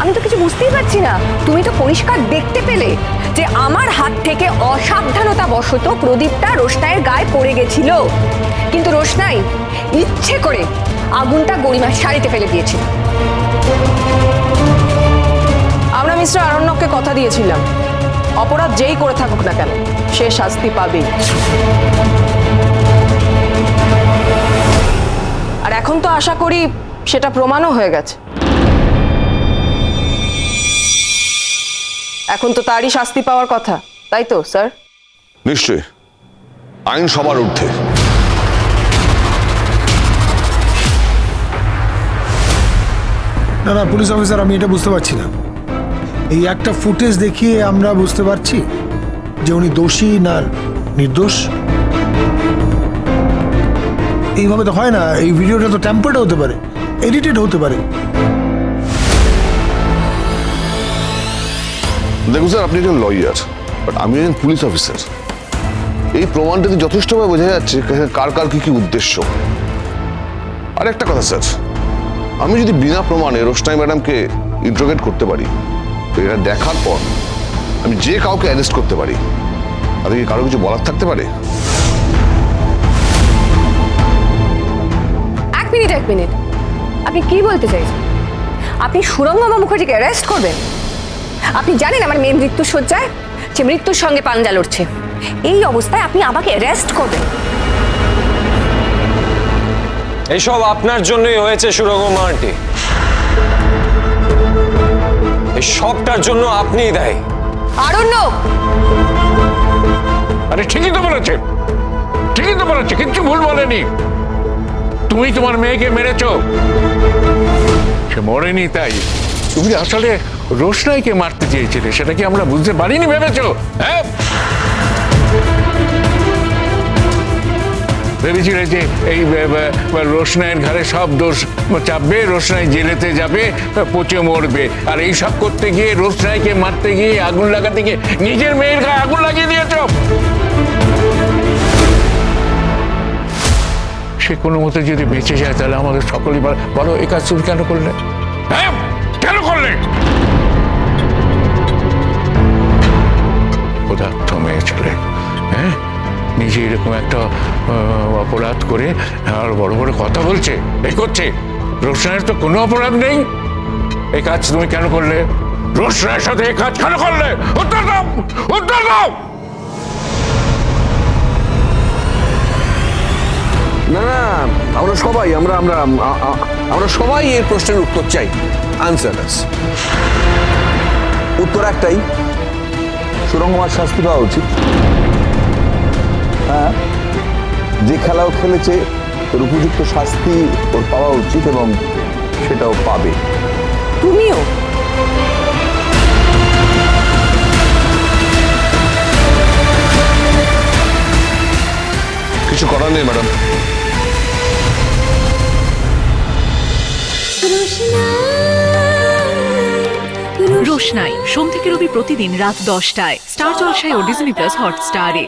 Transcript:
আমি তো কিছু বুঝতেই পারছি না। তুমি তো পরিষ্কার দেখতে পেলে যে আমার হাত থেকে অসাবধানতা বশত প্রদীপটা রোশনাইয়ের গায়ে পড়ে গেছিল, কিন্তু রোশনাই ইচ্ছে করে আগুনটা গরিমার শাড়িতে ফেলে দিয়েছিল। আমরা মিস্টার আরণ্যককে কথা দিয়েছিলাম, অপরাধ যেই করে থাকুক না কেন সে শাস্তি পাবেই। আর এখন তো আশা করি সেটা প্রমাণও হয়ে গেছে। এখন তো তারই শাস্তি পাওয়ার কথা, তাই তো স্যার? নিশ্চয়ই, আইন সবার ঊর্ধ্বে। না না পুলিশ অফিসার, আমি এটা বুঝতে পারছি না। এই একটা ফুটেজ দেখিয়ে আমরা বুঝতে পারছি যে উনি দোষী না নির্দোষ? এইভাবে তো হয় না। এই ভিডিওটা তো ট্যাম্পার্ড হতে পারে, এডিটেড হতে পারে। দেখুন স্যার, আপনি একজন লয়ার, বাট আমি একজন পুলিশ অফিসার। এই প্রমাণটাতে যথেষ্টভাবে বোঝা যাচ্ছে কার কার কি কি উদ্দেশ্য। আর একটা কথা স্যার, আমি যদি বিনা প্রমাণে রোশনাই ম্যাডামকে ইন্টারোগেট করতে পারি, তো এটা দেখার পর আমি যে কাউকে অ্যারেস্ট করতে পারি, তাতে কি কারো কিছু বলার থাকতে পারে? এক মিনিট, আপনি কি বলতে চাইছেন? আপনি সুরঙ্গমা মুখার্জিকে অ্যারেস্ট করবেন? আপনি জানেন আমার মেয়ে মৃত্যুর শয্যায়, সে মৃত্যুর সঙ্গে পাঞ্জা লড়ছে। এই অবস্থায় আপনি আমাকে অ্যারেস্ট করবেন? এইসব আপনার জন্যই হয়েছে সুরঙ্গমা আন্টি। এই সবটার জন্য আপনিই দায়ী। আরণ্যক! আরে ঠিকই তো বলেছে, ঠিকই তো বলেছে, কিচ্ছু ভুল বলেনি। তুমি তোমার মেয়েকে মেরেছো, সে মরেনি। তাই তুমি আসলে রোশনাইকে মারতে চেয়েছিলে, সেটা কি আমরা বুঝতে পারিনি ভেবেছো? হ্যাঁ, ভেবেছিলে যে এই রোশনাইয়ের ঘাড়ে সব দোষ চাপবে, রোশনাই জেলেতে যাবে, পচে মরবে। আর এই সব করতে গিয়ে, রোশনাইকে মারতে গিয়ে, আগুন লাগাতে গিয়ে নিজের মেয়ের গায়ে আগুন লাগিয়ে দিয়েছো। সে কোনো মতে যদি বেঁচে যায়, তাহলে আমাদের সকলেই বলো, এই কাজ তুমি কেন করলে? হ্যাঁ, কেন করলে? ক্ষুধার্ত মেয়ে ছেলে, হ্যাঁ, নিজে এরকম একটা অপরাধ করে আর বড় বড় কথা বলছে, এই করছে। রোশনাইয়ের তো কোনো অপরাধ নেই, এই কাজ তুমি কেন করলে? রোশনাইয়ের সাথে এই কাজ কেন করলে? উত্তর দাও, উত্তর দাও। না না, আমরা সবাই আমরা আমরা আমরা সবাই এর প্রশ্নের উত্তর চাই। আনসার আস। উত্তর একটাই, সুরঙ্গমার শাস্তি পাওয়া উচিত। হ্যাঁ, যে খেলাও খেলেছে ওর উপযুক্ত শাস্তি ওর পাওয়া উচিত, এবং সেটাও পাবে। তুমিও? কিছু করার নেই ম্যাডাম। রোশনাই সোম থেকে রবি প্রতিদিন রাত 10টায় স্টার জলসায় ও ডিজনি প্লাস হটস্টারে।